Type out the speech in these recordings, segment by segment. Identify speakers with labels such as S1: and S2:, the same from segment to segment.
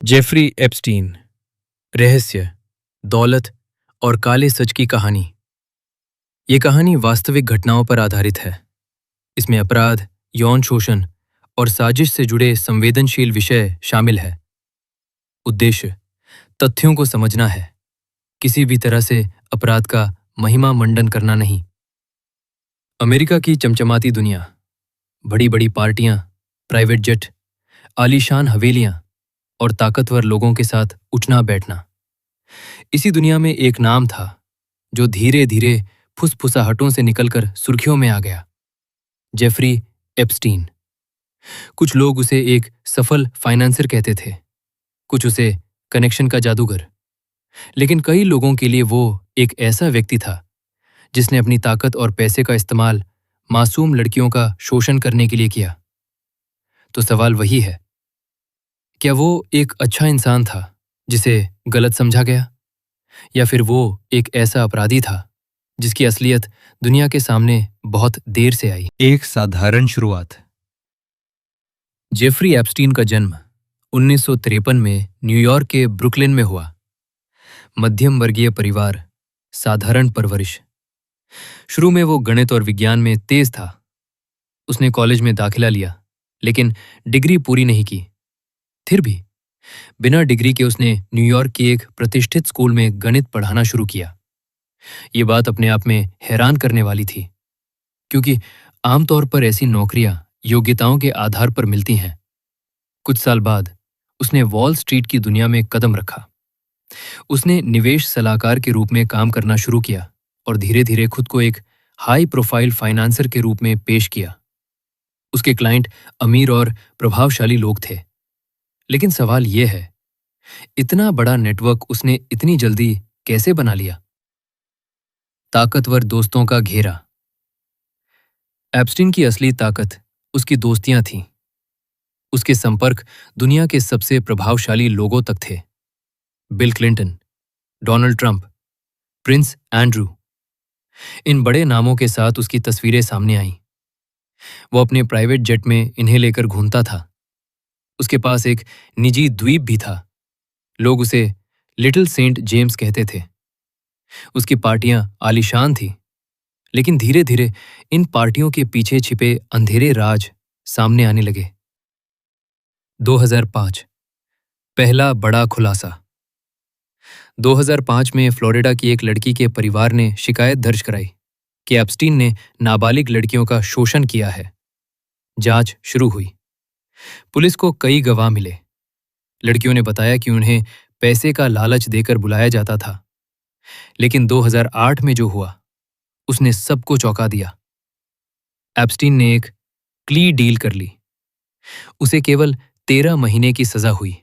S1: Jeffrey Epstein. रहस्य, दौलत और काले सच की कहानी। ये कहानी वास्तविक घटनाओं पर आधारित है। इसमें अपराध, यौन शोषण और साजिश से जुड़े संवेदनशील विषय शामिल है। उद्देश्य तथ्यों को समझना है, किसी भी तरह से अपराध का महिमा मंडन करना नहीं। अमेरिका की चमचमाती दुनिया, बड़ी बड़ी पार्टियां, प्राइवेट जेट, आलीशान हवेलियां और ताकतवर लोगों के साथ उठना बैठना। इसी दुनिया में एक नाम था जो धीरे धीरे फुसफुसाहटों से निकलकर सुर्खियों में आ गया। Jeffrey Epstein. कुछ लोग उसे एक सफल फाइनेंसर कहते थे, कुछ उसे कनेक्शन का जादूगर, लेकिन कई लोगों के लिए वो एक ऐसा व्यक्ति था जिसने अपनी ताकत और पैसे का इस्तेमाल मासूम लड़कियों का शोषण करने के लिए किया। तो सवाल वही है, क्या वो एक अच्छा इंसान था जिसे गलत समझा गया, या फिर वो एक ऐसा अपराधी था जिसकी असलियत दुनिया के सामने बहुत देर से आई।
S2: एक साधारण शुरुआत।
S1: जेफरी एप्स्टीन का जन्म 1953 में न्यूयॉर्क के ब्रुकलिन में हुआ। मध्यम वर्गीय परिवार, साधारण परवरिश। शुरू में वो गणित और विज्ञान में तेज था। उसने कॉलेज में दाखिला लिया, लेकिन डिग्री पूरी नहीं की। फिर भी बिना डिग्री के उसने न्यूयॉर्क की एक प्रतिष्ठित स्कूल में गणित पढ़ाना शुरू किया। ये बात अपने आप में हैरान करने वाली थी, क्योंकि आमतौर पर ऐसी नौकरियां योग्यताओं के आधार पर मिलती हैं। कुछ साल बाद उसने वॉल स्ट्रीट की दुनिया में कदम रखा। उसने निवेश सलाहकार के रूप में काम करना शुरू किया और धीरे धीरे खुद को एक हाई प्रोफाइल फाइनेंसर के रूप में पेश किया। उसके क्लाइंट अमीर और प्रभावशाली लोग थे। लेकिन सवाल यह है, इतना बड़ा नेटवर्क उसने इतनी जल्दी कैसे बना लिया? ताकतवर दोस्तों का घेरा। एप्स्टीन की असली ताकत उसकी दोस्तियां थीं। उसके संपर्क दुनिया के सबसे प्रभावशाली लोगों तक थे। Bill Clinton, Donald Trump, Prince Andrew. इन बड़े नामों के साथ उसकी तस्वीरें सामने आईं। वो अपने प्राइवेट जेट में इन्हें लेकर घूमता था। उसके पास एक निजी द्वीप भी था। लोग उसे लिटिल सेंट जेम्स कहते थे। उसकी पार्टियां आलीशान थीं, लेकिन धीरे धीरे इन पार्टियों के पीछे छिपे अंधेरे राज सामने आने लगे। 2005 पहला बड़ा खुलासा। 2005 में फ्लोरिडा की एक लड़की के परिवार ने शिकायत दर्ज कराई कि एप्स्टीन ने नाबालिग लड़कियों का शोषण किया है। जांच शुरू हुई। पुलिस को कई गवाह मिले। लड़कियों ने बताया कि उन्हें पैसे का लालच देकर बुलाया जाता था। लेकिन 2008 में जो हुआ, उसने सबको चौंका दिया। एप्स्टीन ने एक क्ली डील कर ली। उसे केवल 13 महीने की सजा हुई,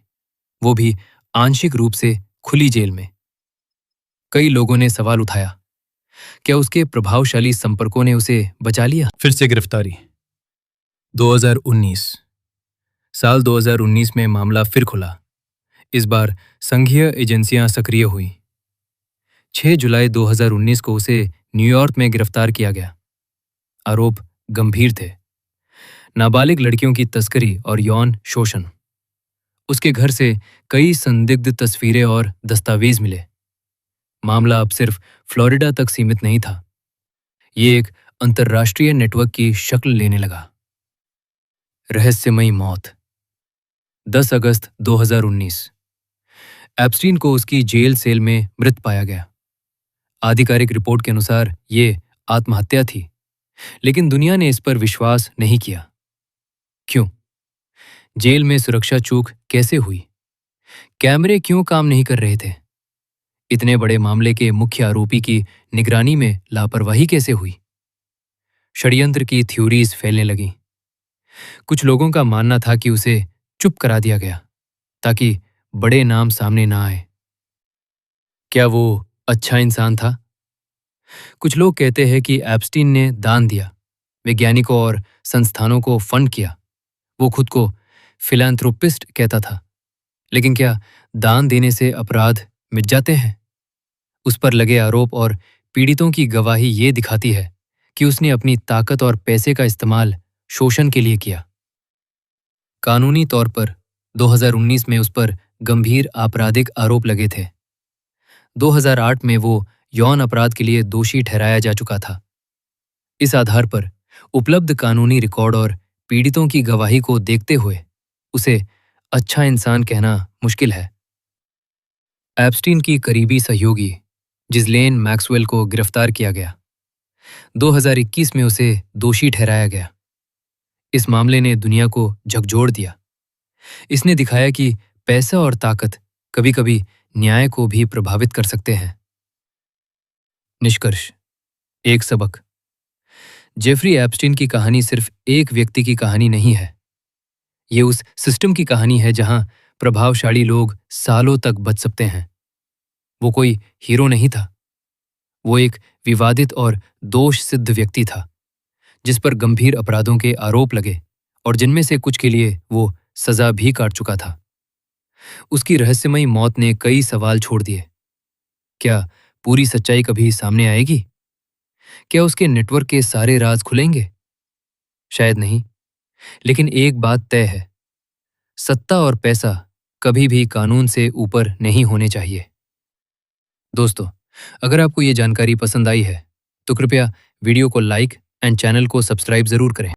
S1: वो भी आंशिक रूप से खुली जेल में। कई लोगों ने सवाल उठाया, क्या उसके प्रभावशाली संपर्कों ने उसे बचा लिया?
S2: फिर से गिरफ्तारी।
S1: 2019 साल 2019 में मामला फिर खुला। इस बार संघीय एजेंसियां सक्रिय हुई। 6 जुलाई 2019 को उसे न्यूयॉर्क में गिरफ्तार किया गया। आरोप गंभीर थे, नाबालिग लड़कियों की तस्करी और यौन शोषण। उसके घर से कई संदिग्ध तस्वीरें और दस्तावेज मिले। मामला अब सिर्फ फ्लोरिडा तक सीमित नहीं था, ये एक अंतर्राष्ट्रीय नेटवर्क की शक्ल लेने लगा। रहस्यमयी मौत। 10 अगस्त 2019 एप्स्टीन को उसकी जेल सेल में मृत पाया गया। आधिकारिक रिपोर्ट के अनुसार ये आत्महत्या थी, लेकिन दुनिया ने इस पर विश्वास नहीं किया। क्यों? जेल में सुरक्षा चूक कैसे हुई? कैमरे क्यों काम नहीं कर रहे थे? इतने बड़े मामले के मुख्य आरोपी की निगरानी में लापरवाही कैसे हुई? षड्यंत्र की थ्योरीज फैलने लगीं। कुछ लोगों का मानना था कि उसे चुप करा दिया गया ताकि बड़े नाम सामने ना आए। क्या वो अच्छा इंसान था? कुछ लोग कहते हैं कि एप्स्टीन ने दान दिया, वैज्ञानिकों और संस्थानों को फंड किया। वो खुद को फिलैंथ्रोपिस्ट कहता था। लेकिन क्या दान देने से अपराध मिट जाते हैं? उस पर लगे आरोप और पीड़ितों की गवाही ये दिखाती है कि उसने अपनी ताकत और पैसे का इस्तेमाल शोषण के लिए किया। कानूनी तौर पर 2019 में उस पर गंभीर आपराधिक आरोप लगे थे। 2008 में वो यौन अपराध के लिए दोषी ठहराया जा चुका था। इस आधार पर उपलब्ध कानूनी रिकॉर्ड और पीड़ितों की गवाही को देखते हुए उसे अच्छा इंसान कहना मुश्किल है। एप्स्टीन की करीबी सहयोगी जिस्लेन मैक्सवेल को गिरफ्तार किया गया। 2021 में उसे दोषी ठहराया गया। इस मामले ने दुनिया को झकझोर दिया। इसने दिखाया कि पैसा और ताकत कभी-कभी न्याय को भी प्रभावित कर सकते हैं। निष्कर्ष, एक सबक। जेफरी एप्स्टीन की कहानी सिर्फ एक व्यक्ति की कहानी नहीं है। ये उस सिस्टम की कहानी है जहां प्रभावशाली लोग सालों तक बच सकते हैं। वो कोई हीरो नहीं था। वो एक विवादित और दोष सिद्ध व्यक्ति था जिस पर गंभीर अपराधों के आरोप लगे और जिनमें से कुछ के लिए वो सजा भी काट चुका था। उसकी रहस्यमयी मौत ने कई सवाल छोड़ दिए। क्या पूरी सच्चाई कभी सामने आएगी? क्या उसके नेटवर्क के सारे राज खुलेंगे? शायद नहीं, लेकिन एक बात तय है, सत्ता और पैसा कभी भी कानून से ऊपर नहीं होने चाहिए। दोस्तों, अगर आपको ये जानकारी पसंद आई है तो कृपया वीडियो को लाइक एंड चैनल को सब्सक्राइब जरूर करें।